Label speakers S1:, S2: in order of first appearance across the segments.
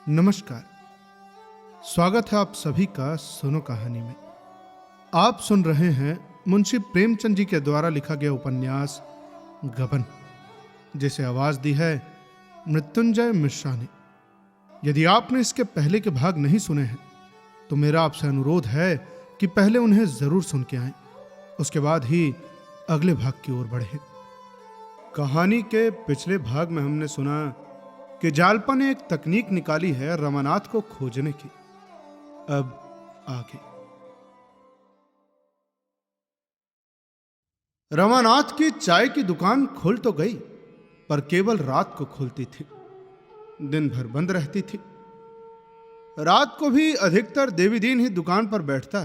S1: नमस्कार। स्वागत है आप सभी का सुनो कहानी में। आप सुन रहे हैं मुंशी प्रेमचंद जी के द्वारा लिखा गया उपन्यास गबन, जिसे आवाज दी है मृत्युंजय मिश्रा ने। यदि आपने इसके पहले के भाग नहीं सुने हैं तो मेरा आपसे अनुरोध है कि पहले उन्हें जरूर सुन के आएं, उसके बाद ही अगले भाग की ओर बढ़ें। कहानी के पिछले भाग में हमने सुना कि जालपा ने एक तकनीक निकाली है रमानाथ को खोजने की। अब आगे। रमानाथ की चाय की दुकान खुल तो गई, पर केवल रात को खुलती थी, दिन भर बंद रहती थी। रात को भी अधिकतर देवीदीन ही दुकान पर बैठता,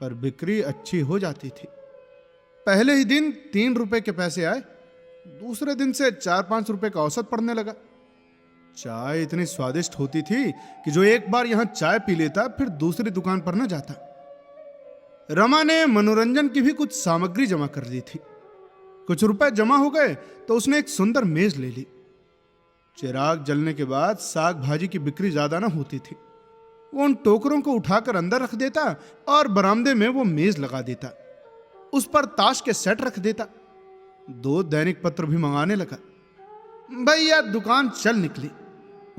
S1: पर बिक्री अच्छी हो जाती थी। पहले ही दिन 3 रुपए के पैसे आए, दूसरे दिन से 4-5 रुपए का औसत पड़ने लगा। चाय इतनी स्वादिष्ट होती थी कि जो एक बार यहां चाय पी लेता फिर दूसरी दुकान पर न जाता। रमा ने मनोरंजन की भी कुछ सामग्री जमा कर ली थी। कुछ रुपए जमा हो गए तो उसने एक सुंदर मेज ले ली। चिराग जलने के बाद साग भाजी की बिक्री ज्यादा न होती थी। वो उन टोकरों को उठाकर अंदर रख देता और बरामदे में वो मेज लगा देता। उस पर ताश के सेट रख देता। 2 दैनिक पत्र भी मंगाने लगा। भैया दुकान चल निकली।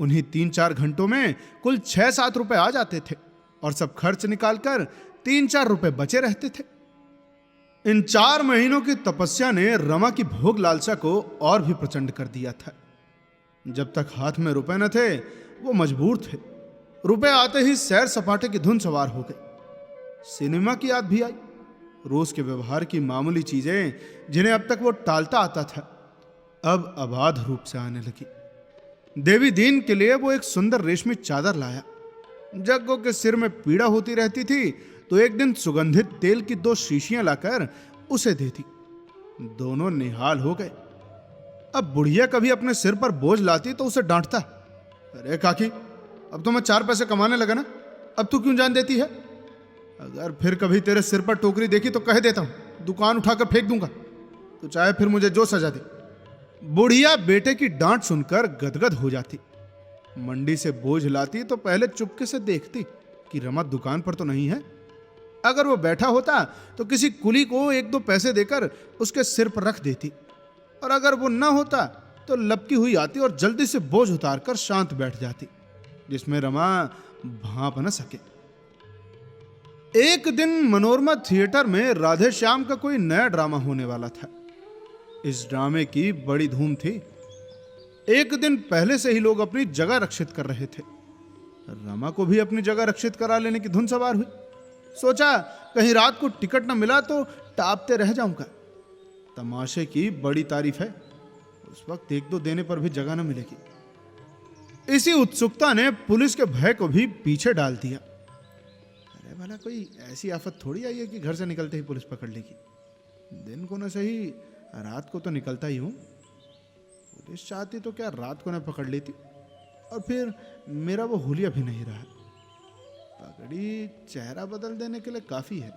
S1: उन्हीं 3-4 घंटों में कुल 6-7 रुपए आ जाते थे और सब खर्च निकालकर 3-4 रुपए बचे रहते थे। इन 4 महीनों की तपस्या ने रमा की भोग लालसा को और भी प्रचंड कर दिया था। जब तक हाथ में रुपए न थे वो मजबूर थे। रुपए आते ही सैर सपाटे की धुन सवार हो गई। सिनेमा की याद भी आई। रोज के व्यवहार की मामूली चीजें जिन्हें अब तक वो टालता आता था, अब अबाध रूप से आने लगी। देवी दीन के लिए वो एक सुंदर रेशमी चादर लाया। जग्गो के सिर में पीड़ा होती रहती थी तो एक दिन सुगंधित तेल की 2 शीशियां लाकर उसे दे दी। दोनों निहाल हो गए। अब बुढ़िया कभी अपने सिर पर बोझ लाती तो उसे डांटता, अरे काकी, अब तो मैं 4 पैसे कमाने लगा ना, अब तू क्यों जान देती है? अगर फिर कभी तेरे सिर पर टोकरी देखी तो कह देता हूं, दुकान उठाकर फेंक दूंगा, तो चाहे फिर मुझे जो सजा दे। बुढ़िया बेटे की डांट सुनकर गदगद हो जाती। मंडी से बोझ लाती तो पहले चुपके से देखती कि रमा दुकान पर तो नहीं है। अगर वो बैठा होता तो किसी कुली को 1-2 पैसे देकर उसके सिर पर रख देती, और अगर वो न होता तो लपकी हुई आती और जल्दी से बोझ उतारकर शांत बैठ जाती, जिसमें रमा भांप न सके। एक दिन मनोरमा थिएटर में राधे श्याम का कोई नया ड्रामा होने वाला था। इस ड्रामे की बड़ी धूम थी। एक दिन पहले से ही लोग अपनी जगह रक्षित कर रहे थे। रमा को भी अपनी जगह रक्षित करा लेने की धुन सवार हुई। सोचा कहीं रात को टिकट न मिला तो टापते रह जाऊंगा। तमाशे की बड़ी तारीफ है, उस वक्त 1-2 देने पर भी जगह न मिलेगी। इसी उत्सुकता ने पुलिस के भय को भी पीछे डाल दिया। अरे भला कोई ऐसी आफत थोड़ी आई है कि घर से निकलते ही पुलिस पकड़ लेगी। दिन को न सही रात को तो निकलता ही हूं। पुलिस चाहती तो क्या रात को न पकड़ लेती, और फिर मेरा वो हुलिया भी नहीं रहा। पगड़ी चेहरा बदल देने के लिए काफी है।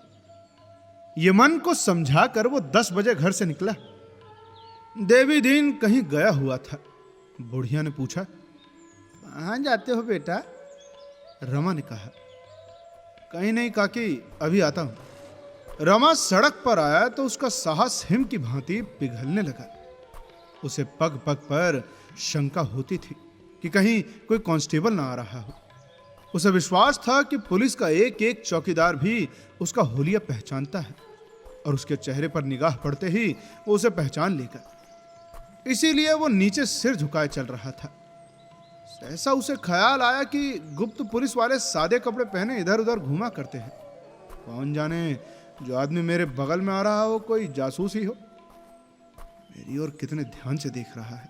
S1: ये मन को समझाकर वो 10 बजे घर से निकला। देवी दीन कहीं गया हुआ था। बुढ़िया ने पूछा, कहां जाते हो बेटा? रमा ने कहा, कहीं नहीं काकी, अभी आता हूं। रमा सड़क पर आया तो उसका साहस हिम की भांति पिघलने लगा। उसे पग पग पर शंका होती थी कि कहीं कोई कांस्टेबल ना आ रहा हो। उसे विश्वास था कि पुलिस का एक एक चौकीदार भी उसका हुलिया पहचानता है, और उसके चेहरे पर निगाह पड़ते ही वो उसे पहचान लेगा। इसीलिए वो नीचे सिर झुकाए चल रहा था। ऐसा उसे ख्याल आया कि गुप्त पुलिस वाले सादे कपड़े पहने इधर उधर घूमा करते हैं। कौन जाने जो आदमी मेरे बगल में आ रहा हो कोई जासूस ही हो। मेरी ओर कितने ध्यान से देख रहा है।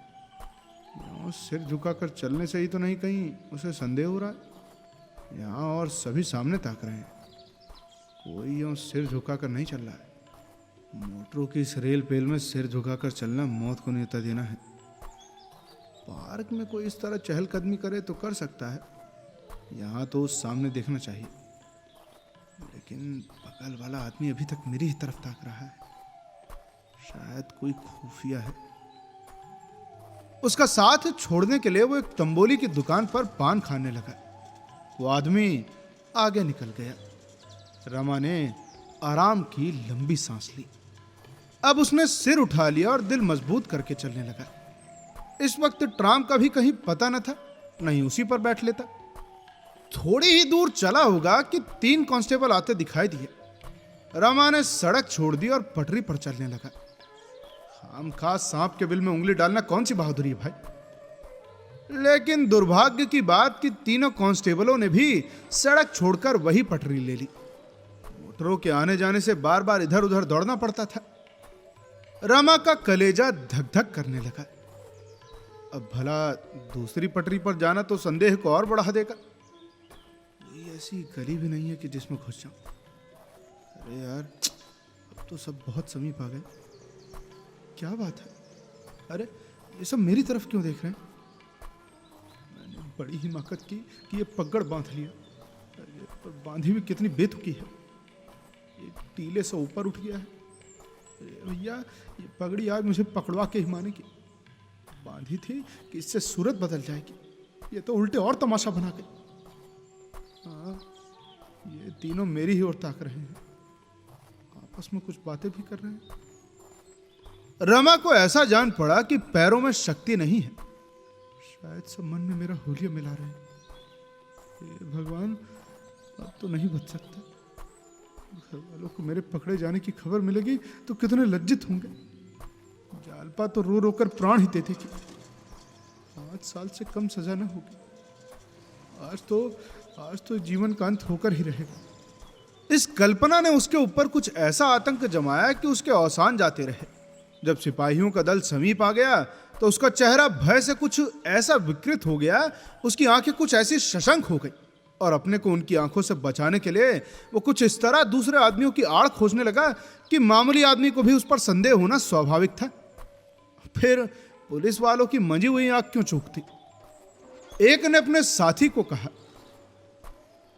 S1: यहाँ सिर झुकाकर चलने से ही तो नहीं कहीं उसे संदेह हो रहा है। यहाँ और सभी सामने ताक रहे हैं, कोई यूं सिर झुकाकर नहीं चल रहा है। मोटरों की इस रेल पेल में सिर झुकाकर चलना मौत को न्योता देना है। पार्क में कोई इस तरह चहलकदमी करे तो कर सकता है, यहाँ तो सामने देखना चाहिए। लेकिन बगल वाला आदमी अभी तक मेरी ही तरफ ताक रहा है, शायद कोई खुफिया है। उसका साथ छोड़ने के लिए वो एक तंबोली की दुकान पर पान खाने लगा। वो आदमी आगे निकल गया। रमा ने आराम की लंबी सांस ली। अब उसने सिर उठा लिया और दिल मजबूत करके चलने लगा। इस वक्त ट्राम का भी कहीं पता न था, नहीं उसी पर बैठ लेता। थोड़ी ही दूर चला होगा कि 3 कांस्टेबल आते दिखाई दिए। रमा ने सड़क छोड़ दी और पटरी पर चलने लगा। खामखास सांप के बिल में उंगली डालना कौन सी बहादुरी है भाई। लेकिन दुर्भाग्य की बात कि तीनों कांस्टेबलों ने भी सड़क छोड़कर वही पटरी ले ली। मोटरों के आने जाने से बार बार इधर उधर दौड़ना पड़ता था। रमा का कलेजा धक धक करने लगा। अब भला दूसरी पटरी पर जाना तो संदेह को और बढ़ा देगा। ये ऐसी गली भी नहीं है कि जिसमें घुस जाऊं। अरे यार, अब तो सब बहुत समीप आ गए। क्या बात है? अरे ये सब मेरी तरफ क्यों देख रहे हैं? मैंने बड़ी हिमाकत की कि ये पगड़ बांध लिया, पर बांधी भी कितनी बेतुकी है। ये टीले से ऊपर उठ गया है। भैया, ये पगड़ी आज मुझे पकड़वा के ही मानेगी। बांधी थी कि इससे सूरत बदल जाएगी, ये तो उल्टे और तमाशा बना गई। हाँ, ये तीनों मेरी ही ओर ताक रहे हैं, आपस में कुछ बातें भी कर रहे हैं। रमा को ऐसा जान पड़ा कि पैरों में शक्ति नहीं है। शायद सब मन में मेरा हुलिया मिला रहे हैं। हे भगवान, अब तो नहीं बच सकता। घर वालों को मेरे पकड़े जाने की खबर मिलेगी तो कितने लज्जित होंगे। जालपा तो रो रो कर प्राण ही देती थी। 5 साल से कम सजा न होगी। आज तो जीवन का अंत होकर ही रहेगा। इस कल्पना ने उसके ऊपर कुछ ऐसा आतंक जमाया कि उसके औसान जाते रहे। जब सिपाहियों का दल समीप आ गया तो उसका चेहरा भय से कुछ ऐसा विकृत हो गया, उसकी आंखें कुछ ऐसी शशंक हो गई और अपने को उनकी आंखों से बचाने के लिए वो कुछ इस तरह दूसरे आदमियों की आड़ खोजने लगा कि मामूली आदमी को भी उस पर संदेह होना स्वाभाविक था। फिर पुलिस वालों की मंजी हुई आंख क्यों चूकती? एक ने अपने साथी को कहा,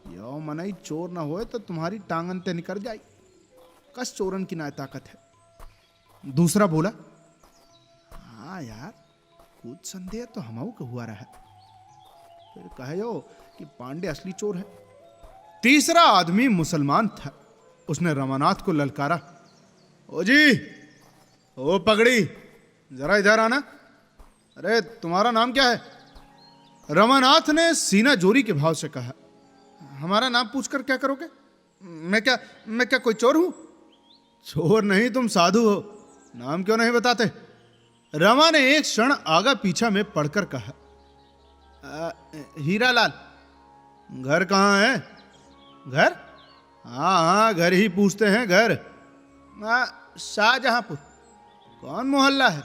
S1: यो मनाई चोर ना होए तो तुम्हारी टांगन ते निकल जाई, कस चोरन की ना ताकत है। दूसरा बोला, हाँ यार, कुछ संदेह तो हमाऊ का हुआ रहा। फिर कहे जो कि पांडे असली चोर है। तीसरा आदमी मुसलमान था। उसने रमानाथ को ललकारा, ओ जी, ओ पगड़ी, जरा इधर आना। अरे तुम्हारा नाम क्या है? रमानाथ ने सीना जोरी के भाव से कहा, हमारा नाम पूछकर क्या करोगे? मैं क्या कोई चोर हूं? चोर नहीं, तुम साधु हो। नाम क्यों नहीं बताते? रमा ने एक क्षण आगा पीछा में पढ़कर कहा, हीरालाल। घर कहाँ है? घर? हाँ, घर ही पूछते हैं। घर? शाहजहांपुर। कौन मोहल्ला है?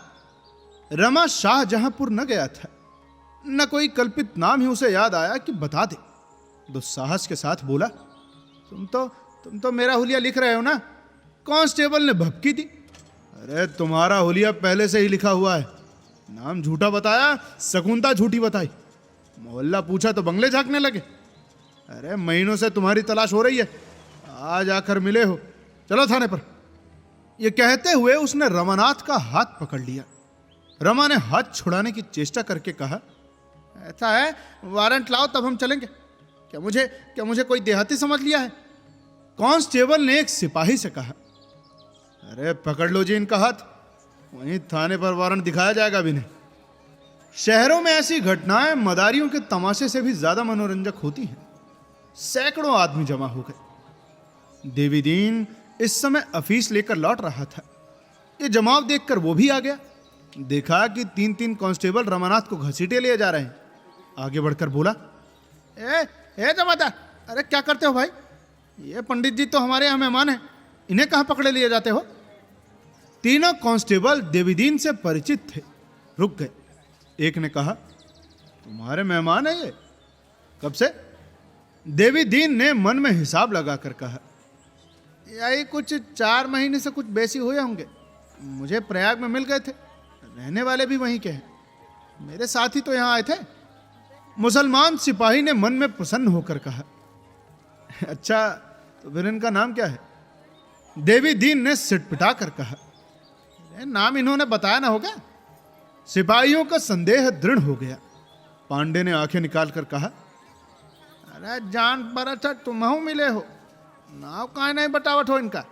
S1: रमा शाहजहांपुर न गया था, न कोई कल्पित नाम ही उसे याद आया कि बता दे। दुस्साहस के साथ बोला, तुम तो मेरा हुलिया लिख रहे हो ना? कांस्टेबल ने भपकी दी, अरे तुम्हारा हुलिया पहले से ही लिखा हुआ है। नाम झूठा बताया, शकुंता झूठी बताई। मोहल्ला पूछा तो बंगले झांकने लगे। अरे महीनों से तुम्हारी तलाश हो रही है, आज आकर मिले हो। चलो थाने पर। यह कहते हुए उसने रमानाथ का हाथ पकड़ लिया। रमा ने हाथ छुड़ाने की चेष्टा करके कहा, ऐसा है, वारंट लाओ तब हम चलेंगे। क्या मुझे कोई देहाती समझ लिया है? कांस्टेबल ने एक सिपाही से कहा, अरे पकड़ लो जी इनका हाथ, वहीं थाने पर वारंट दिखाया जाएगा भी नहीं। शहरों में ऐसी घटनाएं मदारियों के तमाशे से भी ज्यादा मनोरंजक होती हैं। सैकड़ों आदमी जमा हो गए। देवीदीन इस समय अफीस लेकर लौट रहा था। ये जमाव देखकर वो भी आ गया। देखा कि 3-3 कांस्टेबल रमानाथ को घसीटे लिए जा रहे हैं। आगे बढ़कर बोला, ए जमादार, अरे क्या करते हो भाई? ये पंडित जी तो हमारे यहाँ मेहमान हैं, इन्हें कहाँ पकड़े लिए जाते हो? तीनों कांस्टेबल देवीदीन से परिचित थे, रुक गए। एक ने कहा, तुम्हारे मेहमान है ये? कब से? देवीदीन ने मन में हिसाब लगाकर कहा, यही कुछ 4 महीने से कुछ बेसी हुए होंगे। मुझे प्रयाग में मिल गए थे, रहने वाले भी वहीं के हैं। मेरे साथी तो यहाँ आए थे। मुसलमान सिपाही ने मन में प्रसन्न होकर कहा, अच्छा तो फिर इनका नाम क्या है? देवीदीन ने सिटपिटा कर कहा, नाम इन्होंने बताया ना होगा। सिपाहियों का संदेह दृढ़ हो गया। पांडे ने आंखें निकालकर कहा, अरे जान पर अच्छा तुम मिले हो, नाव काहे नहीं बतावट हो इनका।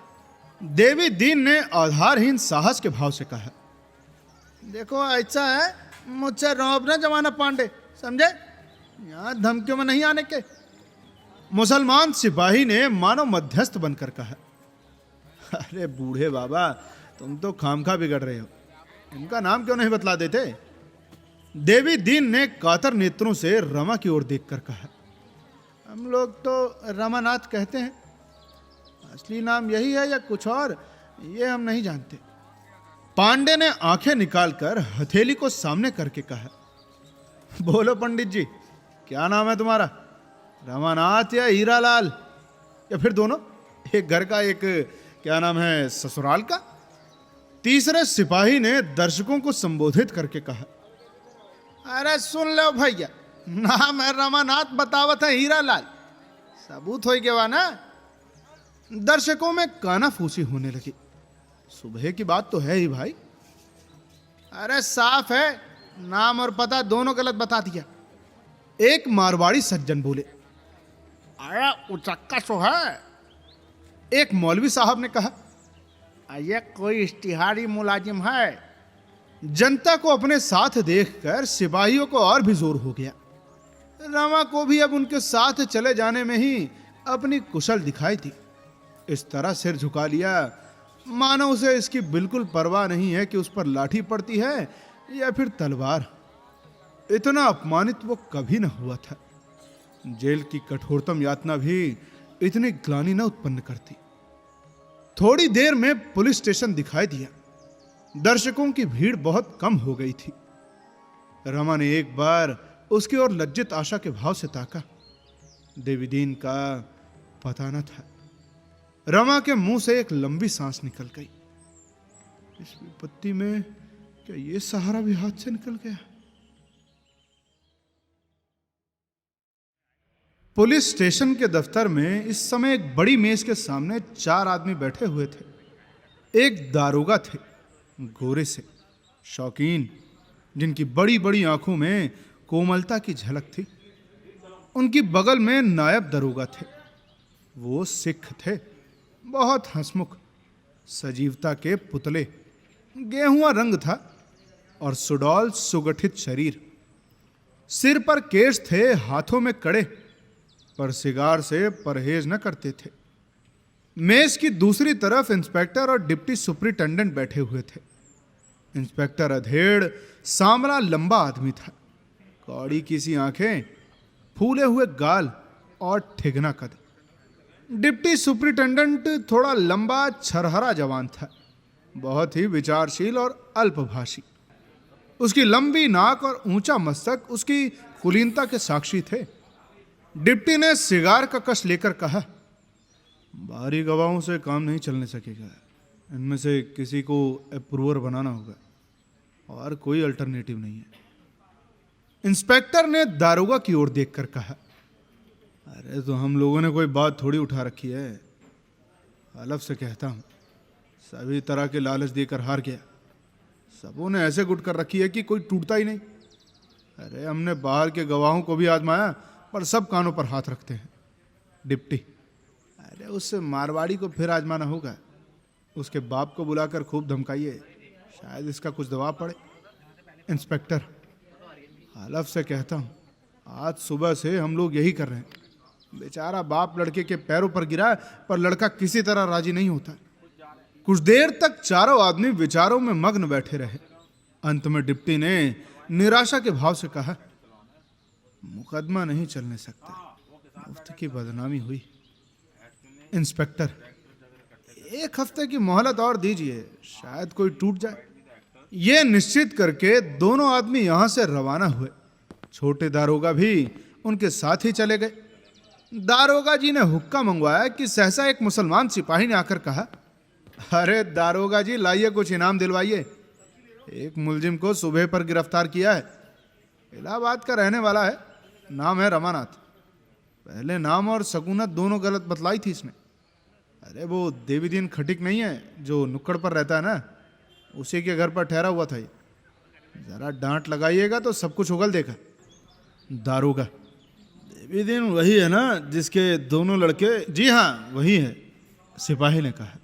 S1: देवी दीन ने आधारहीन साहस के भाव से कहा, देखो ऐसा है, मुझसे रौब न जमाना पांडे, समझे, यहां धमकियों में नहीं आने के। मुसलमान सिपाही ने मानो मध्यस्थ बनकर कहा, अरे बूढ़े बाबा, तुम तो खामखा बिगड़ रहे हो, इनका नाम क्यों नहीं बतला देते। देवी दीन ने कातर नेत्रों से रमा की ओर देखकर कहा, हम लोग तो रमानाथ कहते हैं, असली नाम यही है या कुछ और, ये हम नहीं जानते। पांडे ने आंखें निकालकर हथेली को सामने करके कहा, बोलो पंडित जी, क्या नाम है तुम्हारा, रमानाथ या हीरालाल, या फिर दोनों, एक घर का एक क्या नाम है ससुराल का। तीसरे सिपाही ने दर्शकों को संबोधित करके कहा, अरे सुन लो भैया, नाम है रमानाथ, बतावत है हीरालाल, सबूत हो गया ना। दर्शकों में कानाफूसी होने लगी। सुबह की बात तो है ही भाई। अरे साफ है, नाम और पता दोनों गलत बता दिया। एक मारवाड़ी सज्जन बोले, अरे उचक्का सो है। एक मौलवी साहब ने कहा, ये कोई इश्तिहारी मुलाजिम है। जनता को अपने साथ देखकर सिपाहियों को और भी जोर हो गया। रमा को भी अब उनके साथ चले जाने में ही अपनी कुशल दिखाई थी। इस तरह सिर झुका लिया मानो उसे इसकी बिल्कुल परवाह नहीं है कि उस पर लाठी पड़ती है या फिर तलवार। इतना अपमानित वो कभी न हुआ था। जेल की कठोरतम यातना भी इतनी ग्लानि न उत्पन्न करती। थोड़ी देर में पुलिस स्टेशन दिखाई दिया। दर्शकों की भीड़ बहुत कम हो गई थी। रमा ने एक बार उसकी ओर लज्जित आशा के भाव से ताका। देवीदीन का पता न था। रमा के मुंह से एक लंबी सांस निकल गई। इस विपत्ति में क्या ये सहारा भी हाथ से निकल गया। पुलिस स्टेशन के दफ्तर में इस समय एक बड़ी मेज के सामने 4 आदमी बैठे हुए थे। एक दारोगा थे, गोरे से, शौकीन, जिनकी बड़ी बड़ी आंखों में कोमलता की झलक थी। उनकी बगल में नायब दरोगा थे। वो सिख थे, बहुत हंसमुख, सजीवता के पुतले, गेहुआ रंग था और सुडौल सुगठित शरीर। सिर पर केश थे, हाथों में कड़े, पर सिगार से परहेज न करते थे। मेज की दूसरी तरफ इंस्पेक्टर और डिप्टी सुपरिटेंडेंट बैठे हुए थे। इंस्पेक्टर अधेड़, सांवला, लंबा आदमी था। कौड़ी की सी आंखें, फूले हुए गाल और ठिगना कद। डिप्टी सुपरिटेंडेंट थोड़ा लंबा, छरहरा जवान था, बहुत ही विचारशील और अल्पभाषी। उसकी लंबी नाक और ऊंचा मस्तक उसकी कुलीनता के साक्षी थे। डिप्टी ने सिगार का कश लेकर कहा, बाहरी गवाहों से काम नहीं चलने सकेगा, इनमें से किसी को अप्रूवर बनाना होगा और कोई अल्टरनेटिव नहीं है। इंस्पेक्टर ने दारोगा की ओर देखकर कहा, अरे तो हम लोगों ने कोई बात थोड़ी उठा रखी है, हलफ से कहता हूं, सभी तरह के लालच देकर हार गया। सबों ने ऐसे गुट कर रखी है कि कोई टूटता ही नहीं। अरे हमने बाहर के गवाहों को भी आजमाया, पर सब कानों पर हाथ रखते हैं। डिप्टी, अरे उस मारवाड़ी को फिर आजमाना होगा। उसके बाप को बुलाकर खूब धमकाइए, शायद इसका कुछ दबाव पड़े। इंस्पेक्टर, हलफ से कहता हूं, आज सुबह से हम लोग यही कर रहे हैं। बेचारा बाप लड़के के पैरों पर गिरा, पर लड़का किसी तरह राजी नहीं होता। कुछ देर तक चारों आदमी विचारों में मग्न बैठे रहे। अंत में डिप्टी ने निराशा के भाव से कहा, मुकदमा नहीं चलने सकता, मुफ्त की बदनामी हुई। इंस्पेक्टर, 1 हफ्ते की मोहलत और दीजिए, शायद कोई टूट जाए। ये निश्चित करके दोनों आदमी यहां से रवाना हुए। छोटे दारोगा भी उनके साथ ही चले गए। दारोगा जी ने हुक्का मंगवाया कि सहसा एक मुसलमान सिपाही ने आकर कहा, अरे दारोगा जी, लाइए कुछ इनाम दिलवाइए। एक मुलजिम को सुबह पर गिरफ्तार किया है, इलाहाबाद का रहने वाला है, नाम है रमानाथ। पहले नाम और सकूनत दोनों गलत बतलाई थी इसने। अरे वो देवीदीन खटिक नहीं है जो नुक्कड़ पर रहता है ना, उसी के घर पर ठहरा हुआ था ये। जरा डांट लगाइएगा तो सब कुछ उगल देगा। दारोगा, देवी दिन वही है ना जिसके दोनों लड़के? जी हाँ वही है, सिपाही ने कहा।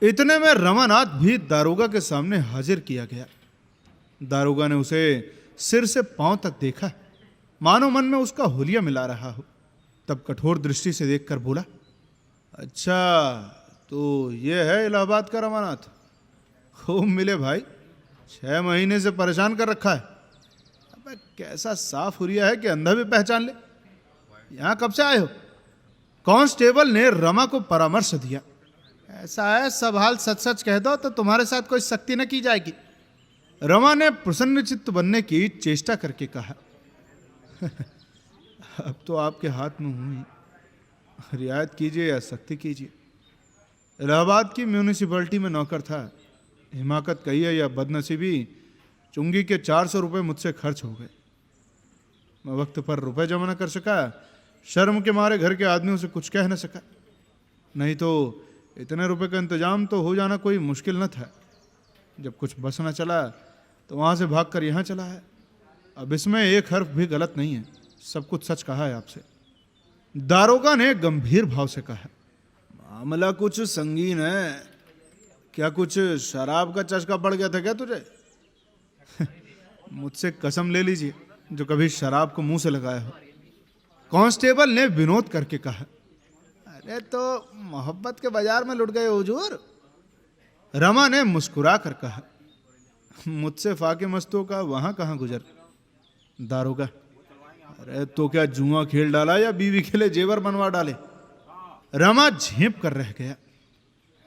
S1: इतने में रमानाथ भी दारोगा के सामने हाजिर किया गया। दारोगा ने उसे सिर से पांव तक देखा, मानो मन में उसका हुलिया मिला रहा हो। तब कठोर दृष्टि से देखकर बोला, अच्छा तो ये है इलाहाबाद का रमानाथ? खूब मिले भाई, 6 महीने से परेशान कर रखा है। अबे कैसा साफ हुलिया है कि अंधा भी पहचान ले। यहाँ कब से आए हो? कांस्टेबल ने रमा को परामर्श दिया। ऐसा है, सब हाल सच सच कह दो तो तुम्हारे साथ कोई सख्ती न की जाएगी। रमा ने प्रसन्न चित्त बनने की चेष्टा करके कहा, अब तो आपके हाथ में हूं ही, रियायत कीजिए या सख्ती कीजिए। इलाहाबाद की म्यूनिसिपैलिटी में नौकर था। हिमाकत कहिए या बदनसीबी, चुंगी के 400 रुपये मुझसे खर्च हो गए। मैं वक्त पर रुपए जमा न कर सका, शर्म के मारे घर के आदमियों से कुछ कह न सका। नहीं तो इतने रुपए का इंतजाम तो हो जाना कोई मुश्किल न था। जब कुछ बस न चला तो वहाँ से भागकर यहाँ चला है। अब इसमें एक हर्फ भी गलत नहीं है, सब कुछ सच कहा है आपसे। दारोगा ने गंभीर भाव से कहा, मामला कुछ संगीन है। क्या कुछ शराब का चस्का पड़ गया था क्या तुझे? मुझसे कसम ले लीजिए जो कभी शराब को मुंह से लगाया हो। कांस्टेबल ने विनोद करके कहा, अरे तो मोहब्बत के बाजार में लुट गए हुजूर। रमा ने मुस्कुरा कर कहा, मुझसे फाके मस्तों का वहां कहां गुजर। दारोगा, अरे तो क्या जुआ खेल डाला या बीवी के लिए जेवर बनवा डाले? रमा झेप कर रह गया।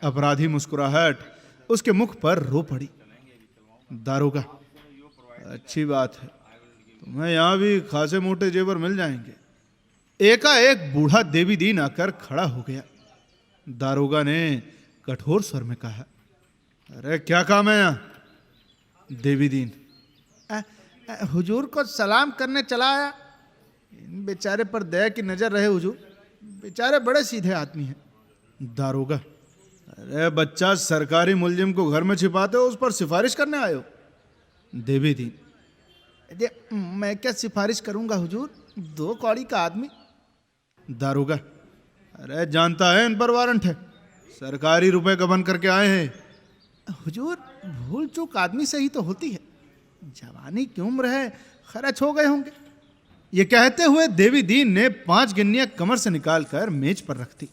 S1: अपराधी मुस्कुराहट उसके मुख पर रो पड़ी। दारोगा, अच्छी बात है, तुम्हें यहां भी खासे मोटे जेवर मिल जाएंगे। एकाएक बूढ़ा देवी दीन आकर खड़ा हो गया। दारोगा ने कठोर स्वर में कहा, अरे क्या काम है यहाँ? देवी दीन, हुजूर को सलाम करने चला आया। इन बेचारे पर दया की नजर रहे हुजूर, बेचारे बड़े सीधे आदमी हैं। दारोगा, अरे बच्चा, सरकारी मुलजिम को घर में छिपाते हो, उस पर सिफारिश करने आए हो? देवी दीन, मैं क्या सिफारिश करूंगा हुजूर, 2 कौड़ी का आदमी। दारोगा, अरे जानता है इन पर वारंट है, सरकारी रुपए गबन करके आए हैं। हुजूर, भूल चूक आदमी से ही तो होती है, जवानी की उम्र है, खर्च हो गए होंगे। ये कहते हुए देवी दीन ने 5 गिन्नियां कमर से निकालकर मेज पर रख दी।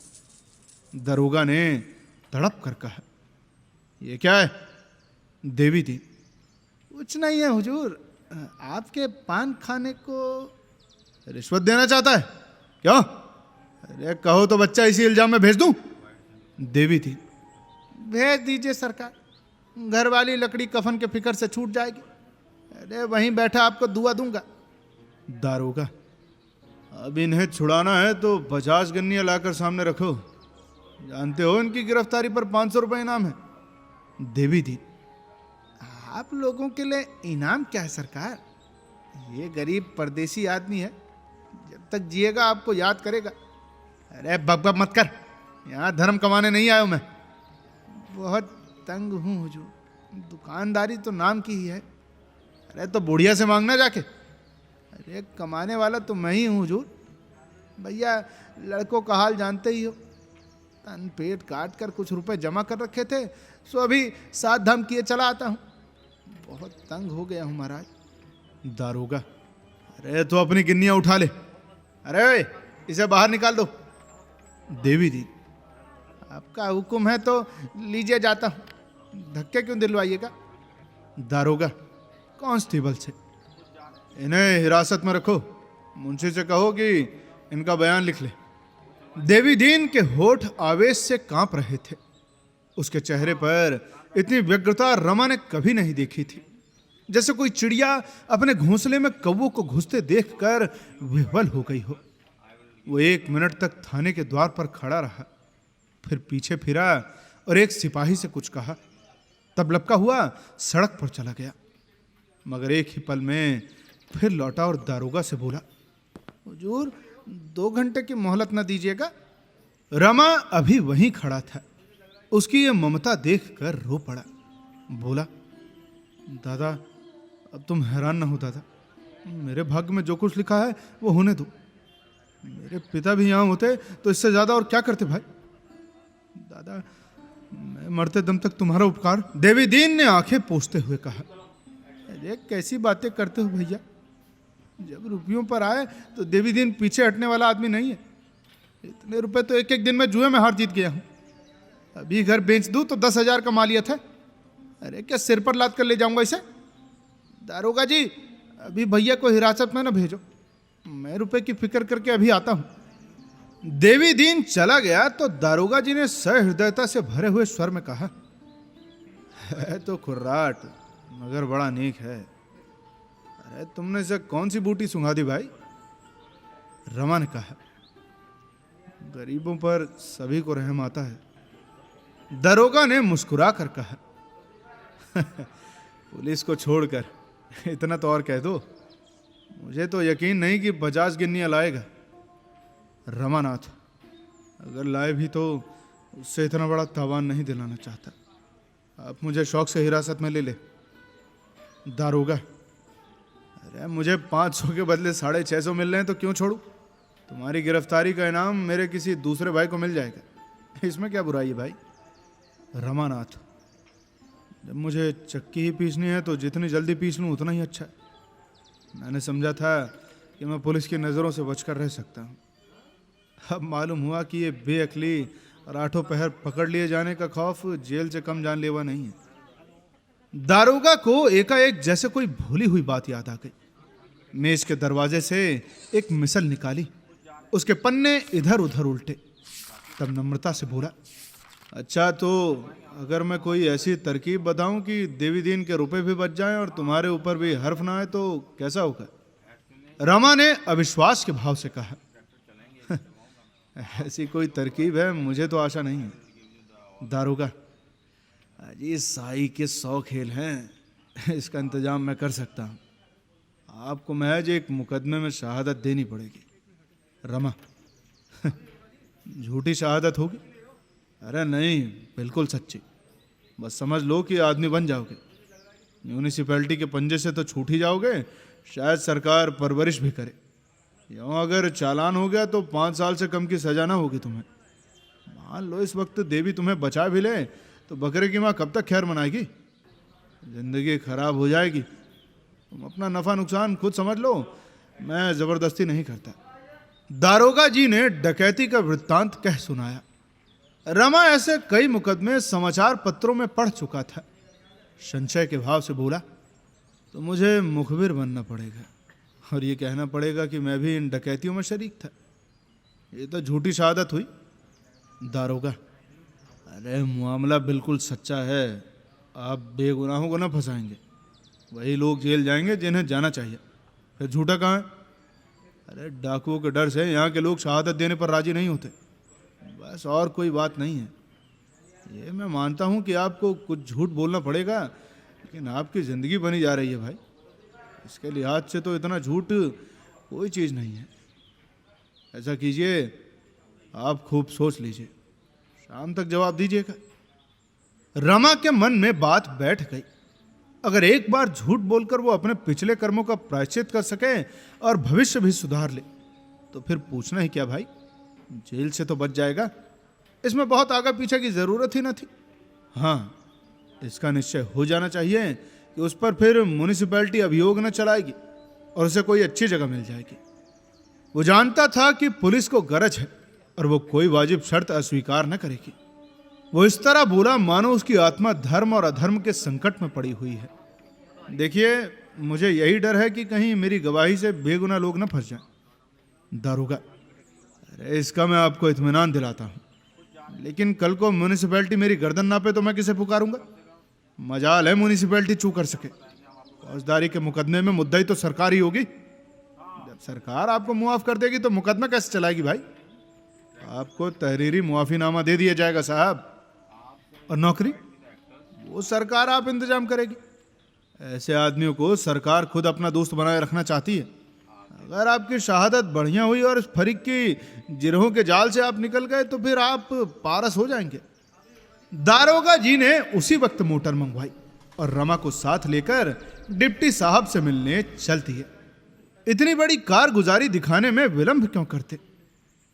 S1: दारोगा ने तड़प कर कहा, ये क्या है? देवी दीन, कुछ नहीं है हुजूर, आपके पान खाने को रिश्वत देना चाहता है क्यों? अरे कहो तो बच्चा इसी इल्जाम में भेज दूं। देवी थी, भेज दीजिए सरकार, घर वाली लकड़ी कफन के फिक्र से छूट जाएगी। अरे वहीं बैठा आपको दुआ दूंगा। दारोगा, अब इन्हें छुड़ाना है तो 50 गन्नियां लाकर सामने रखो, जानते हो इनकी गिरफ्तारी पर 500 रुपए इनाम है। देवी दी, आप लोगों के लिए इनाम क्या है सरकार? ये गरीब परदेसी आदमी है, जब तक जिएगा आपको याद करेगा। अरे बक मत कर, यहाँ धर्म कमाने नहीं आया हूं मैं, बहुत तंग हूँ हुजूर, दुकानदारी तो नाम की ही है। अरे तो बुढ़िया से मांगना जाके। अरे कमाने वाला तो मैं ही हूँ हुजूर, भैया लड़कों का हाल जानते ही हो, तन पेट काट कर कुछ रुपए जमा कर रखे थे, सो अभी 7 धाम किए चला आता हूँ, बहुत तंग हो गया हूँ महाराज। दारोगा, अरे तो अपनी गिन्नियां उठा ले, अरे इसे बाहर निकाल दो। देवी दी, आपका हुक्म है तो लीजिए जाता हूं, धक्के क्यों दिलवाइएगा। दारोगा कांस्टेबल से, इन्हें हिरासत में रखो, मुंशी से कहो कि इनका बयान लिख ले। देवी दीन के होठ आवेश से कांप रहे थे, उसके चेहरे पर इतनी व्यग्रता रमा ने कभी नहीं देखी थी, जैसे कोई चिड़िया अपने घोंसले में कौवों को घुसते देखकर विह्वल हो गई हो। वो 1 मिनट तक थाने के द्वार पर खड़ा रहा, फिर पीछे फिरा और एक सिपाही से कुछ कहा, तब लपका हुआ सड़क पर चला गया। मगर एक ही पल में फिर लौटा और दारोगा से बोला, हुजूर 2 घंटे की मोहलत न दीजिएगा। रमा अभी वहीं खड़ा था, उसकी ये ममता देखकर रो पड़ा, बोला, दादा अब तुम हैरान ना होता था। मेरे भाग्य में जो कुछ लिखा है वो होने दो। मेरे पिता भी यहाँ होते तो इससे ज्यादा और क्या करते भाई। दादा, मैं मरते दम तक तुम्हारा उपकार। देवी दीन ने आंखें पोंछते हुए कहा, अरे कैसी बातें करते हो भैया। जब रुपयों पर आए तो देवी दीन पीछे हटने वाला आदमी नहीं है। इतने रुपए तो एक एक दिन में जुए में हार जीत गया हूं। अभी घर बेच दूं तो 10,000 का मालियत है। अरे क्या सिर पर लाद कर ले जाऊंगा इसे। दारोगा जी, अभी भैया को हिरासत में ना भेजो, मैं रुपए की फिक्र करके अभी आता हूं। देवी दीन चला गया तो दारोगा जी ने सहृदयता से भरे हुए स्वर में कहा, है तो खुर्राट मगर बड़ा नेक है। अरे तुमने इसे कौन सी बूटी सुंघा दी भाई। रमा ने कहा, गरीबों पर सभी को रहम आता है। दरोगा ने मुस्कुरा कर कहा, पुलिस को छोड़कर इतना तो और कह दो। मुझे तो यकीन नहीं कि 50 गिन्नियां लाएगा। रमानाथ, अगर लाए भी तो उससे इतना बड़ा तावान नहीं दिलाना चाहता। आप मुझे शौक से हिरासत में ले ले। दारोगा, अरे मुझे 500 के बदले 650 मिल रहे हैं तो क्यों छोड़ू। तुम्हारी गिरफ्तारी का इनाम मेरे किसी दूसरे भाई को मिल जाएगा, इसमें क्या बुराई है भाई। रमानाथ, जब मुझे चक्की ही पीसनी है तो जितनी जल्दी पीस लूँ उतना ही अच्छा है। मैंने समझा था कि मैं पुलिस की नज़रों से बचकर रह सकता हूँ। अब मालूम हुआ कि ये बेअक्ली और आठों पहर पकड़ लिए जाने का खौफ जेल से कम जानलेवा नहीं है। दारोगा को एकाएक जैसे कोई भूली हुई बात याद आ गई। मेज के दरवाजे से एक मिसल निकाली, उसके पन्ने इधर उधर उल्टे। तब नम्रता से बोला, अच्छा तो अगर मैं कोई ऐसी तरकीब बताऊं कि देवी दीन के रुपए भी बच जाएं और तुम्हारे ऊपर भी हर्फ ना आए तो कैसा होगा। रमा ने अविश्वास के भाव से कहा, ऐसी कोई तरकीब है मुझे तो आशा नहीं है। दारोगा, अजी साई के 100 खेल हैं, इसका इंतजाम मैं कर सकता हूँ। आपको महज एक मुकदमे में शहादत देनी पड़ेगी। रमा, झूठी शहादत होगी। अरे नहीं, बिल्कुल सच्ची। बस समझ लो कि आदमी बन जाओगे। म्यूनिसिपैलिटी के पंजे से तो छूट ही जाओगे, शायद सरकार परवरिश भी करे। यूँ अगर चालान हो गया तो 5 साल से कम की सजा ना होगी तुम्हें। मान लो इस वक्त देवी तुम्हें बचा भी ले तो बकरे की माँ कब तक खैर मनाएगी। जिंदगी खराब हो जाएगी। तुम अपना नफा नुकसान खुद समझ लो, मैं जबरदस्ती नहीं करता। दारोगा जी ने डकैती का वृत्तांत कह सुनाया। रमा ऐसे कई मुकदमे समाचार पत्रों में पढ़ चुका था। संशय के भाव से बोला, तो मुझे मुखबिर बनना पड़ेगा और ये कहना पड़ेगा कि मैं भी इन डकैतियों में शरीक था। ये तो झूठी शहादत हुई। दारोगा, अरे मामला बिल्कुल सच्चा है। आप बेगुनाहों को ना फंसाएंगे। वही लोग जेल जाएंगे जिन्हें जाना चाहिए। फिर झूठा कहाँ है। अरे डाकुओं के डर से यहाँ के लोग शहादत देने पर राजी नहीं होते, बस और कोई बात नहीं है। ये मैं मानता हूँ कि आपको कुछ झूठ बोलना पड़ेगा, लेकिन आपकी ज़िंदगी बनी जा रही है भाई। इसके लिहाज से तो इतना झूठ कोई चीज़ नहीं है। ऐसा कीजिए, आप खूब सोच लीजिए, शाम तक जवाब दीजिएगा। रमा के मन में बात बैठ गई। अगर एक बार झूठ बोलकर वो अपने पिछले कर्मों का प्रायश्चित कर सके और भविष्य भी सुधार ले तो फिर पूछना ही क्या भाई, जेल से तो बच जाएगा। इसमें बहुत आगे पीछे की जरूरत ही न थी। हाँ, इसका निश्चय हो जाना चाहिए कि उस पर फिर म्यूनिसिपैलिटी अभियोग न चलाएगी और उसे कोई अच्छी जगह मिल जाएगी। वो जानता था कि पुलिस को गरज है और वो कोई वाजिब शर्त अस्वीकार न करेगी। वो इस तरह बोला मानो उसकी आत्मा धर्म और अधर्म के संकट में पड़ी हुई है। देखिए, मुझे यही डर है कि कहीं मेरी गवाही से बेगुनाह लोग न फंस जाएं। दारोगा, अरे इसका मैं आपको इत्मीनान दिलाता हूँ, लेकिन कल को म्यूनिसिपैलिटी मेरी गर्दन नापे तो मैं किसे पुकारूंगा। मजाल है म्यूनिसिपैलिटी चू कर सके। फौजदारी के मुकदमे में मुद्दई तो सरकार ही होगी। जब सरकार आपको मुआफ कर देगी तो मुकदमा कैसे चलाएगी भाई। आपको तहरीरी मुआफीनामा दे दिया जाएगा साहब, और नौकरी वो सरकार आप इंतजाम करेगी। ऐसे आदमियों को सरकार खुद अपना दोस्त बनाए रखना चाहती है। अगर आपकी शहादत बढ़िया हुई और इस फरीक की जिरहों के जाल से आप निकल गए तो फिर आप पारस हो जाएंगे। दारोगा जी ने उसी वक्त मोटर मंगवाई और रमा को साथ लेकर डिप्टी साहब से मिलने चलती है। इतनी बड़ी कारगुजारी दिखाने में विलंब क्यों करते?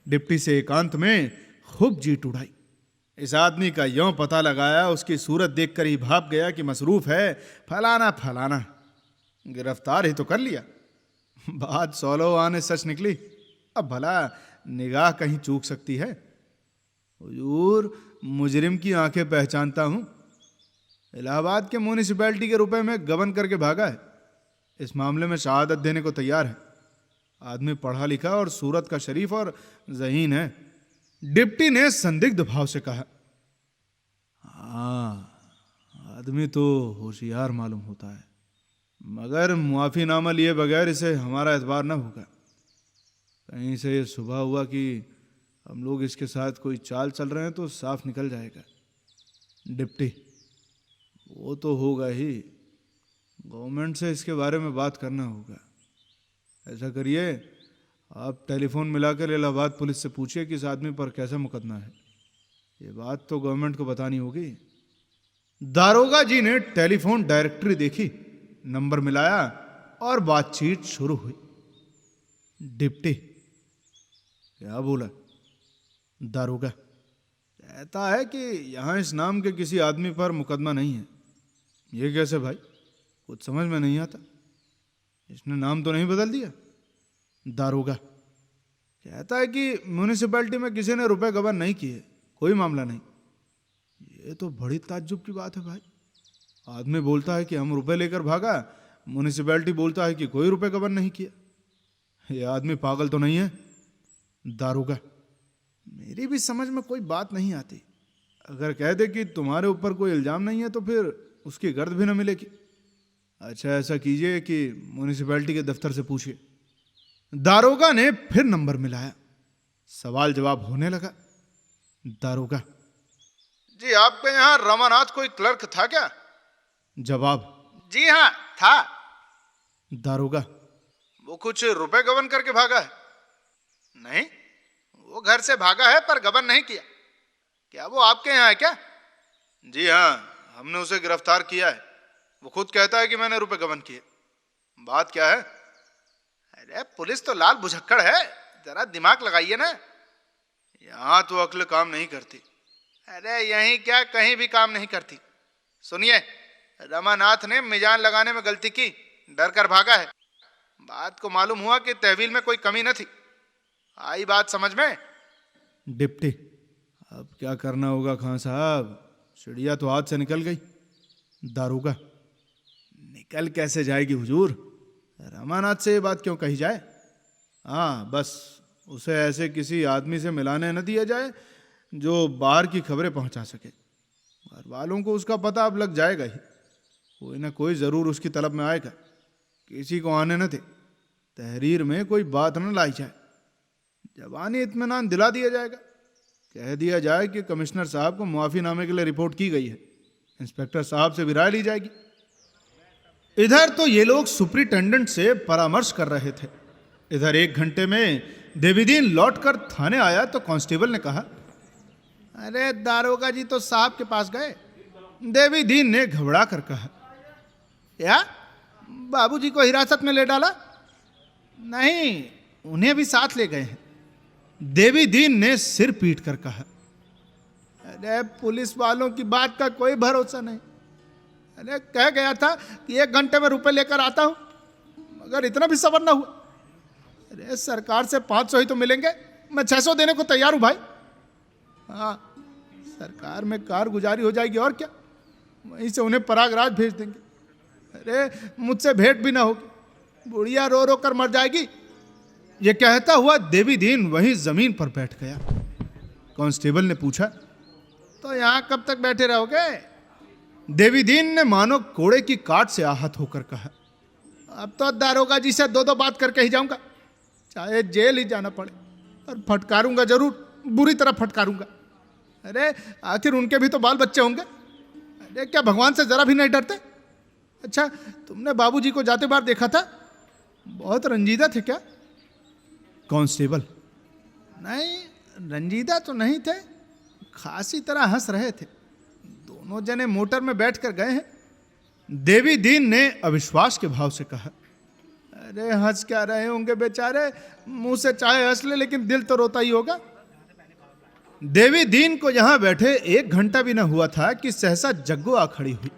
S1: डिप्टी से एकांत में खूब जीट उड़ाई। इस आदमी का यों पता लगाया, उसकी सूरत देखकर ही भाप गया कि मसरूफ है, फलाना फलाना। गिरफ्तार ही तो कर लिया। बात सोलो आने सच निकली। अब भला निगाह कहीं चूक सकती है? हुजूर, मुजरिम की आंखें पहचानता हूं। इलाहाबाद के म्यूनिसिपैलिटी के रुपए में गबन करके भागा है। इस मामले में शहादत देने को तैयार है। आदमी पढ़ा लिखा और सूरत का शरीफ और ज़हीन है। डिप्टी ने संदिग्ध भाव से कहा, हाँ, आदमी तो होशियार मालूम होता है, मगर मुआफीनामा लिए बगैर इसे हमारा एतबार न होगा। कहीं से ये सुबह हुआ कि हम लोग इसके साथ कोई चाल चल रहे हैं तो साफ निकल जाएगा। डिप्टी, वो तो होगा ही। गवर्नमेंट से इसके बारे में बात करना होगा। ऐसा करिए, आप टेलीफोन मिलाकर इलाहाबाद पुलिस से पूछिए कि इस आदमी पर कैसा मुकदमा है। ये बात तो गवर्नमेंट को बतानी होगी। दारोगा जी ने टेलीफोन डायरेक्टरी देखी, नंबर मिलाया और बातचीत शुरू हुई। डिप्टी, क्या बोला? दारोगा, कहता है कि यहां इस नाम के किसी आदमी पर मुकदमा नहीं है। ये कैसे भाई? कुछ समझ में नहीं आता। इसने नाम तो नहीं बदल दिया? दारोगा, कहता है कि म्यूनिसिपैलिटी में किसी ने रुपए गबन नहीं किए, कोई मामला नहीं। ये तो बड़ी ताज्जुब की बात है भाई। आदमी बोलता है कि हम रुपए लेकर भागा, म्यूनिसिपैलिटी बोलता है कि कोई रुपए गबन नहीं किया। ये आदमी पागल तो नहीं है? दारोगा, मेरी भी समझ में कोई बात नहीं आती। अगर कह दे कि तुम्हारे ऊपर कोई इल्जाम नहीं है तो फिर उसकी गर्द भी न मिलेगी। अच्छा, ऐसा कीजिए कि म्यूनिसिपैलिटी के दफ्तर से पूछिए। दारोगा ने फिर नंबर मिलाया। सवाल जवाब होने लगा। दारोगा, जी आपके यहां रमानाथ कोई क्लर्क था क्या? जवाब, जी हाँ था। दारोगा, वो कुछ रुपए गबन करके भागा है? नहीं, वो घर से भागा है पर गबन नहीं किया। क्या वो आपके यहाँ है क्या? जी हाँ, हमने उसे गिरफ्तार किया है। वो खुद कहता है कि मैंने रुपए गबन किए। बात क्या है? अरे पुलिस तो लाल बुझक्कड़ है, जरा दिमाग लगाइए ना। यहां तो अक्ल काम नहीं करती। अरे यहीं क्या, कहीं भी काम नहीं करती। सुनिए, रमानाथ ने मिजान लगाने में गलती की, डर कर भागा है। बात को मालूम हुआ कि तहवील में कोई कमी न थी। आई बात समझ में? डिप्टी, अब क्या करना होगा खान साहब? चिड़िया तो हाथ से निकल गई। दारोगा, निकल कैसे जाएगी हुजूर? रमानाथ से ये बात क्यों कही जाए? हाँ, बस उसे ऐसे किसी आदमी से मिलाने न दिया जाए जो बाहर की खबरें पहुंचा सके। घर वालों को उसका पता अब लग जाएगा ही। कोई ना कोई जरूर उसकी तलब में आएगा। किसी को आने न दे। तहरीर में कोई बात न लाई जाए। जवानी इत्मीनान दिला दिया जाएगा। कह दिया जाए कि कमिश्नर साहब को मुआफीनामे के लिए रिपोर्ट की गई है। इंस्पेक्टर साहब से भी राय ली जाएगी। इधर तो ये लोग सुपरिटेंडेंट से परामर्श कर रहे थे। इधर 1 घंटे में देवीदीन लौटकर थाने आया तो कांस्टेबल ने कहा, अरे दारोगा जी तो साहब के पास गए। देवीदीन ने घबरा कर कहा, क्या बाबूजी को हिरासत में ले डाला? नहीं, उन्हें भी साथ ले गए हैं। देवीदीन ने सिर पीट कर कहा, अरे पुलिस वालों की बात का कोई भरोसा नहीं। अरे कह गया था कि 1 घंटे में रुपए लेकर आता हूं, मगर इतना भी सबर ना हुआ। अरे सरकार से 500 ही तो मिलेंगे, मैं 600 देने को तैयार हूं भाई। हाँ, सरकार में कारगुजारी हो जाएगी और क्या, वहीं से उन्हें प्रयागराज भेज देंगे। अरे मुझसे भेंट भी ना होगी, बुढ़िया रो रो कर मर जाएगी। ये कहता हुआ देवीदीन वहीं जमीन पर बैठ गया। कांस्टेबल ने पूछा, तो यहां कब तक बैठे रहोगे? देवीदीन ने मानो कोड़े की काट से आहत होकर कहा, अब तो दारोगा जी से 2-2 बात करके ही जाऊंगा, चाहे जेल ही जाना पड़े, और फटकारूंगा जरूर, बुरी तरह फटकारूंगा। अरे आखिर उनके भी तो बाल बच्चे होंगे। अरे क्या भगवान से जरा भी नहीं डरते? अच्छा, तुमने बाबूजी को जाते बार देखा था? बहुत रंजीदा थे क्या? कांस्टेबल, नहीं, रंजीदा तो नहीं थे, खासी तरह हंस रहे थे। दोनों जने मोटर में बैठ कर गए हैं। देवी दीन ने अविश्वास के भाव से कहा, अरे हंस क्या रहे होंगे बेचारे, मुंह से चाहे हंस ले लेकिन दिल तो रोता ही होगा। देवी दीन को यहां बैठे 1 घंटा भी न हुआ था कि सहसा जग्गू आ खड़ी हुई।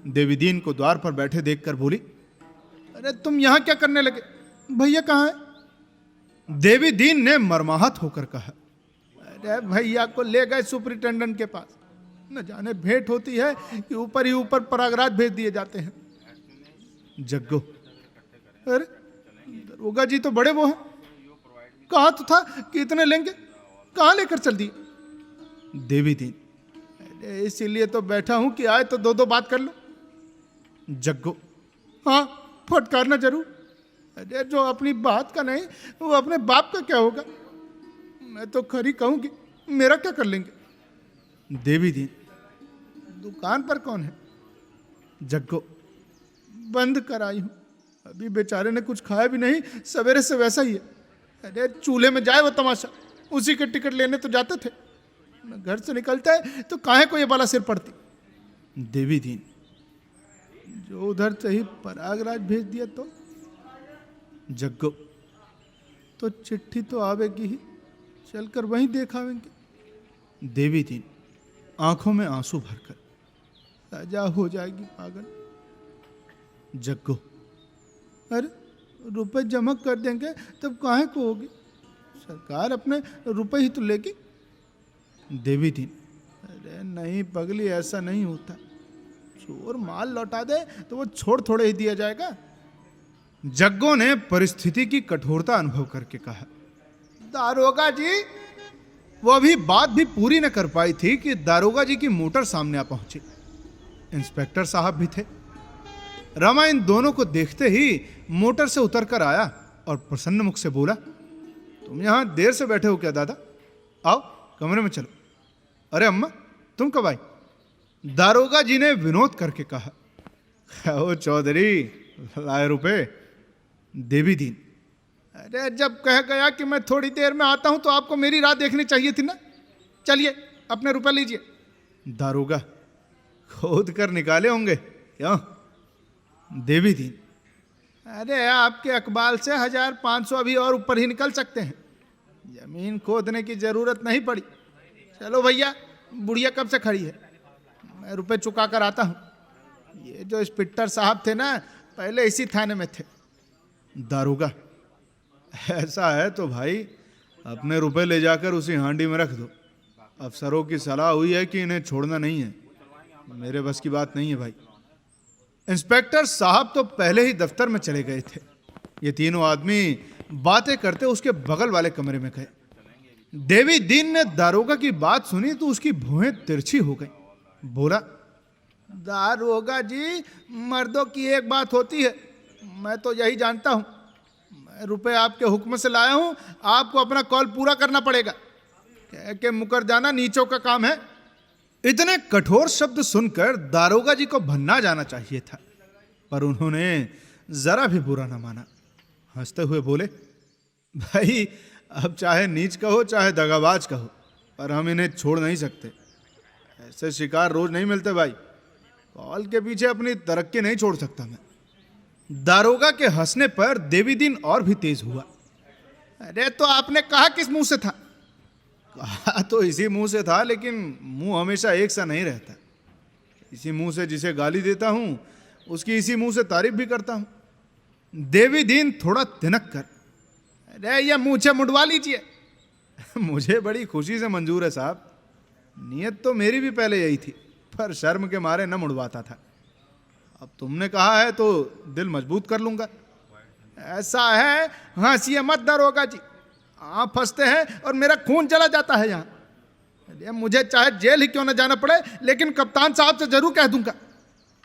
S1: देवी दीन को द्वार पर बैठे देखकर बोली, अरे तुम यहां क्या करने लगे, भैया कहाँ है? देवी दीन ने मर्माहत होकर कहा, अरे भैया को ले गए सुपरिटेंडेंट के पास, न जाने भेंट होती है कि ऊपर ही ऊपर प्रयागराज भेज दिए जाते हैं। जग्गू, अरे दरोगा जी तो बड़े वो हैं, कहा तो था कि इतने लेंगे, कहां लेकर चल दिए? देवी दीन, अरे इसीलिए तो बैठा हूं कि आए तो 2-2 बात कर लो। जग्गू, हाँ फटकारना जरूर, अरे जो अपनी बात का नहीं वो अपने बाप का क्या होगा? मैं तो खरी कहूंगी, मेरा क्या कर लेंगे? देवी दीन, दुकान पर कौन है? जग्गू, बंद कराई हूं, अभी बेचारे ने कुछ खाया भी नहीं, सवेरे से वैसा ही है। अरे चूल्हे में जाए वो तमाशा, उसी के टिकट लेने तो जाते थे, घर से निकलता है तो काहे को ये बाला सिर पड़ती। देवी दीन, जो उधर से ही प्रयागराज भेज दिया तो? जग्गू, तो चिट्ठी तो आवेगी ही, चलकर वहीं देखावेंगे। देवी दीन आंखों में आंसू भरकर, सजा हो जाएगी पागल। जग्गू, अरे रुपए जमा कर देंगे तब काहे को होगी, सरकार अपने रुपए ही तो लेगी। देवी दीन, अरे नहीं पगली, ऐसा नहीं होता, चोर माल लौटा दे तो वो छोड़ थोड़े ही दिया जाएगा। जग्गू ने परिस्थिति की कठोरता अनुभव करके कहा, दारोगा जी, वो अभी बात भी पूरी न कर पाई थी कि दारोगा जी की मोटर सामने आ पहुंची। इंस्पेक्टर साहब भी थे। रमा इन दोनों को देखते ही मोटर से उतरकर आया और प्रसन्न मुख से बोला, तुम यहां देर से बैठे हो क्या दादा? आओ कमरे में चलो। अरे अम्मा, तुम कब आई? दारोगा जी ने विनोद करके कहा। ओ चौधरी, लाए रुपए? देवी दीन, अरे जब कह गया कि मैं थोड़ी देर में आता हूं तो आपको मेरी राह देखनी चाहिए थी ना, चलिए अपने रुपए लीजिए। दारोगा, खोद कर निकाले होंगे क्यों? देवी दीन, अरे आपके अकबाल से 1500 अभी और ऊपर ही निकल सकते हैं, जमीन खोदने की जरूरत नहीं पड़ी। चलो भैया, बुढ़िया कब से खड़ी है, मैं रुपए चुका कर आता हूं। ये जो इंस्पेक्टर साहब थे ना, पहले इसी थाने में थे। दारोगा, ऐसा है तो भाई अपने रुपए ले जाकर उसी हांडी में रख दो। अफसरों की सलाह हुई है कि इन्हें छोड़ना नहीं है, मेरे बस की बात नहीं है भाई। इंस्पेक्टर साहब तो पहले ही दफ्तर में चले गए थे। ये तीनों आदमी बातें करते उसके बगल वाले कमरे में गए। देवी दीन ने दारोगा की बात सुनी तो उसकी भौहें तिरछी हो गई। बोला, दारोगा जी, मर्दों की एक बात होती है, मैं तो यही जानता हूं, मैं रुपए आपके हुक्म से लाया हूं, आपको अपना कॉल पूरा करना पड़ेगा, कह के मुकर जाना नीचों का काम है। इतने कठोर शब्द सुनकर दारोगा जी को भन्ना जाना चाहिए था, पर उन्होंने जरा भी बुरा न माना। हंसते हुए बोले, भाई अब चाहे नीच कहो चाहे दगाबाज कहो, पर हम इन्हें छोड़ नहीं सकते। ऐसे शिकार रोज नहीं मिलते भाई, कॉल के पीछे अपनी तरक्की नहीं छोड़ सकता मैं। दारोगा के हंसने पर देवी दीन और भी तेज हुआ। अरे तो आपने कहा किस मुंह से था? कहा तो इसी मुंह से था, लेकिन मुंह हमेशा एक सा नहीं रहता। इसी मुंह से जिसे गाली देता हूं उसकी इसी मुंह से तारीफ भी करता हूं। देवी दीन थोड़ा तिनक कर, अरे ये मुझे मुड़वा लीजिए। मुझे बड़ी खुशी से मंजूर है साहब, नियत तो मेरी भी पहले यही थी, पर शर्म के मारे न मुड़वाता था। अब तुमने कहा है तो दिल मजबूत कर लूंगा। ऐसा है, हंसिए मत दारोगा जी, आप फंसते हैं और मेरा खून जला जाता है यहाँ। अरे मुझे चाहे जेल ही क्यों न जाना पड़े, लेकिन कप्तान साहब से जरूर कह दूंगा।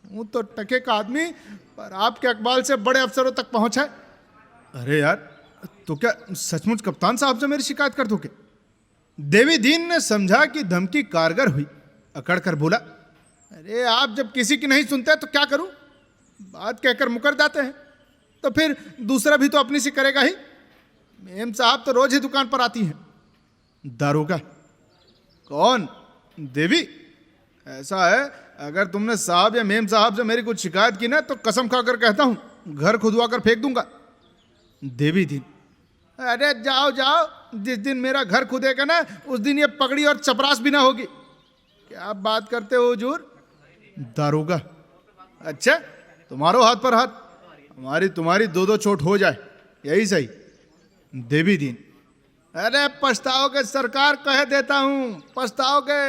S1: हूं तो टके का आदमी, पर आपके अकबाल से बड़े अफसरों तक पहुंचा है। अरे यार, तो क्या सचमुच कप्तान साहब से मेरी शिकायत कर दोगे? देवी दीन ने समझा कि धमकी कारगर हुई, अकड़ कर बोला, अरे आप जब किसी की नहीं सुनते तो क्या करूं? बात कहकर मुकर जाते हैं, तो फिर दूसरा भी तो अपनी सी करेगा ही। मेम साहब तो रोज ही दुकान पर आती हैं। दारोगा, कौन? देवी? ऐसा है अगर तुमने साहब या मेम साहब से मेरी कुछ शिकायत की ना तो कसम खाकर कहता हूं घर खुदवा कर फेंक दूंगा। देवी दीन, अरे जाओ जाओ, जिस दिन मेरा घर खुदेगा ना उस दिन ये पगड़ी और चपरास भी ना होगी। क्या बात करते हो हुजूर? दारोगा, अच्छा तुम्हारो हाथ पर हाथ, हमारी तुम्हारी दो दो चोट हो जाए, यही सही। देवी दीन, अरे पछताओगे सरकार, कह देता हूं पछताओगे।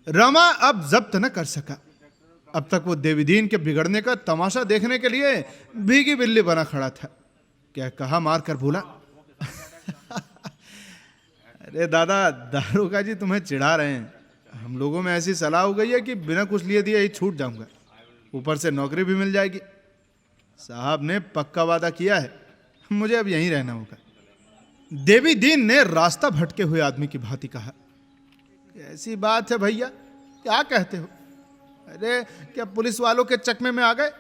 S1: रमा अब जब्त न कर सका। अब तक वो देवीदीन के बिगड़ने का तमाशा देखने के लिए भीगी बिल्ली बना खड़ा था। क्या कहा मार कर बोला, अरे दादा दारोगा जी तुम्हें चिढ़ा रहे हैं। हम लोगों में ऐसी सलाह हो गई है कि बिना कुछ लिए दिए ही छूट जाऊंगा, ऊपर से नौकरी भी मिल जाएगी। साहब ने पक्का वादा किया है, मुझे अब यहीं रहना होगा। देवी दीन ने रास्ता भटके हुए आदमी की भांति कहा, ऐसी बात है भैया, क्या कहते हो? अरे क्या पुलिस वालों के चकमे में आ गए?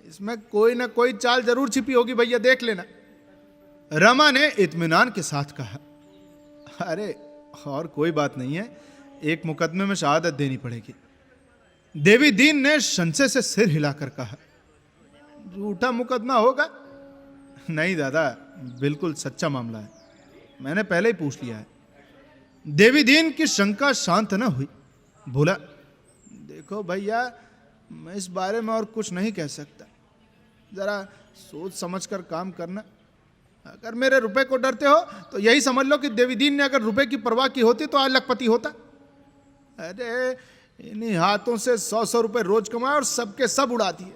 S1: इसमें कोई ना कोई चाल जरूर छिपी होगी भैया, देख लेना। रमा ने इत्मीनान के साथ कहा, अरे और कोई बात नहीं है, एक मुकदमे में शहादत देनी पड़ेगी। देवी दीन ने संशय से सिर हिलाकर कहा, झूठा मुकदमा होगा? नहीं दादा, बिल्कुल सच्चा मामला है, मैंने पहले ही पूछ लिया है। देवी दीन की शंका शांत न हुई, बोला, देखो भैया मैं इस बारे में और कुछ नहीं कह सकता, जरा सोच समझ कर काम करना। अगर मेरे रुपए को डरते हो तो यही समझ लो कि देवी दीन ने अगर रुपए की परवाह की होती तो आज लखपति होता। अरे इन्हीं हाथों से 100-100 रुपए रोज कमाए और सबके सब उड़ा दिए।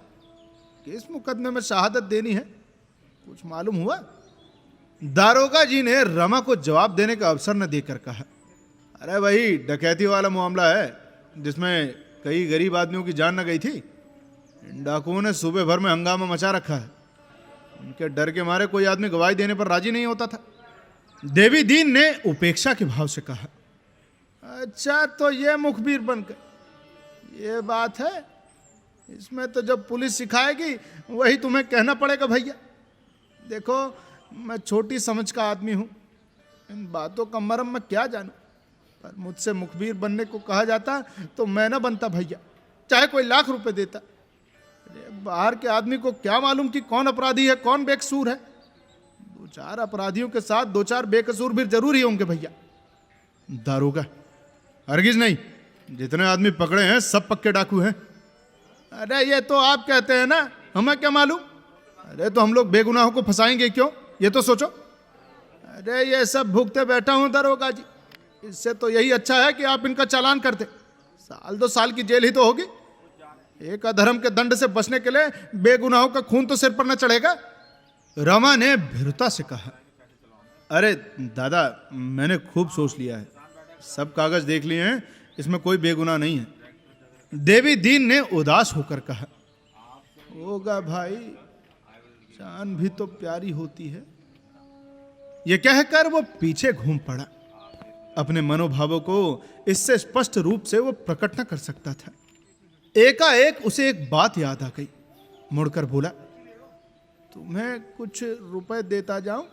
S1: किस मुकदमे में शहादत देनी है, कुछ मालूम हुआ? दारोगा जी ने रमा को जवाब देने का अवसर न देकर कहा, अरे वही डकैती वाला मामला है जिसमें कई गरीब आदमियों की जान न गई थी। इन डाकुओं ने सुबह भर में हंगामा मचा रखा है, उनके डर के मारे कोई आदमी गवाही देने पर राजी नहीं होता था। देवी दीन ने उपेक्षा के भाव से कहा, अच्छा तो ये मुखबिर बनकर, ये बात है, इसमें तो जब पुलिस सिखाएगी वही तुम्हें कहना पड़ेगा भैया। देखो मैं छोटी समझ का आदमी हूं, इन बातों का मरम मैं क्या जानूं, पर मुझसे मुखबिर बनने को कहा जाता तो मैं ना बनता भैया, चाहे कोई लाख रुपए देता। अरे बाहर के आदमी को क्या मालूम कि कौन अपराधी है कौन बेकसूर है। 2-4 अपराधियों के साथ 2-4 बेकसूर भी जरूर ही होंगे भैया। दारोगा, हरगिज नहीं, जितने आदमी पकड़े हैं सब पक्के डाकू हैं। अरे ये तो आप कहते हैं ना, हमें क्या मालूम। अरे तो हम लोग बेगुनाहों को फंसाएंगे क्यों, ये तो सोचो। अरे ये सब भुगते बैठा हूं दारोगा जी, इससे तो यही अच्छा है कि आप इनका चालान कर दे, 1-2 साल की जेल ही तो होगी। एक अधर्म के दंड से बचने के लिए बेगुनाहों का खून तो सिर पर न चढ़ेगा। रमा ने भीरुता से कहा, अरे दादा मैंने खूब सोच लिया है, सब कागज देख लिए हैं, इसमें कोई बेगुनाह नहीं है। देवी दीन ने उदास होकर कहा, होगा भाई, जान भी तो प्यारी होती है। यह कहकर वो पीछे घूम पड़ा। अपने मनोभावों को इससे स्पष्ट रूप से वो प्रकट न कर सकता था। एकाएक उसे एक बात याद आ गई, मुड़कर बोला, तुम्हें कुछ रुपए देता जाऊं?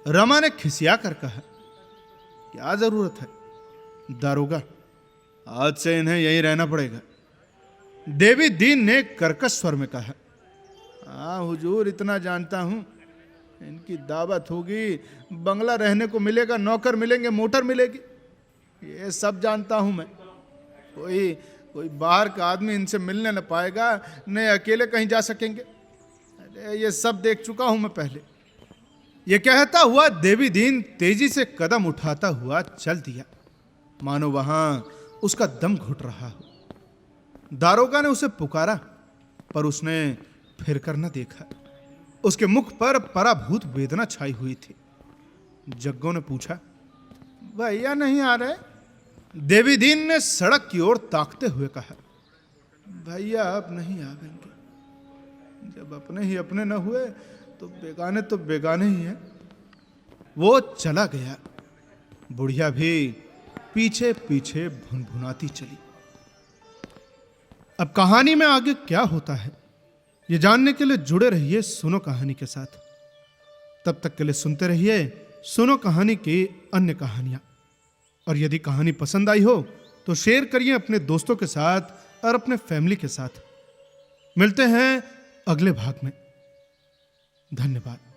S1: रमा ने खिसिया कर कहा, क्या जरूरत है? दारोगा, आज से इन्हें यहीं रहना पड़ेगा। देवी दीन ने कर्कश स्वर में कहा, हाँ हुजूर इतना जानता हूं, इनकी दावत होगी, बंगला रहने को मिलेगा, नौकर मिलेंगे, मोटर मिलेगी, ये सब जानता हूं मैं। कोई बाहर का आदमी इनसे मिलने न पाएगा, न अकेले कहीं जा सकेंगे। अरे ये सब देख चुका हूं मैं पहले। ये कहता हुआ देवी दीन तेजी से कदम उठाता हुआ चल दिया, मानो वहां उसका दम घुट रहा हो। दारोगा ने उसे पुकारा, पर उसने फिर कर न देखा। उसके मुख पर पराभूत वेदना छाई हुई थी। जग्गो ने पूछा, भैया नहीं आ रहे? देवी दीन ने सड़क की ओर ताकते हुए कहा, भैया अब नहीं आवेंगे, जब अपने ही अपने न हुए तो बेगाने ही हैं। वो चला गया। बुढ़िया भी पीछे पीछे भुनभुनाती चली। अब कहानी में आगे क्या होता है ये जानने के लिए जुड़े रहिए सुनो कहानी के साथ। तब तक के लिए सुनते रहिए सुनो कहानी की अन्य कहानियां। और यदि कहानी पसंद आई हो तो शेयर करिए अपने दोस्तों के साथ और अपने फैमिली के साथ। मिलते हैं अगले भाग में। धन्यवाद।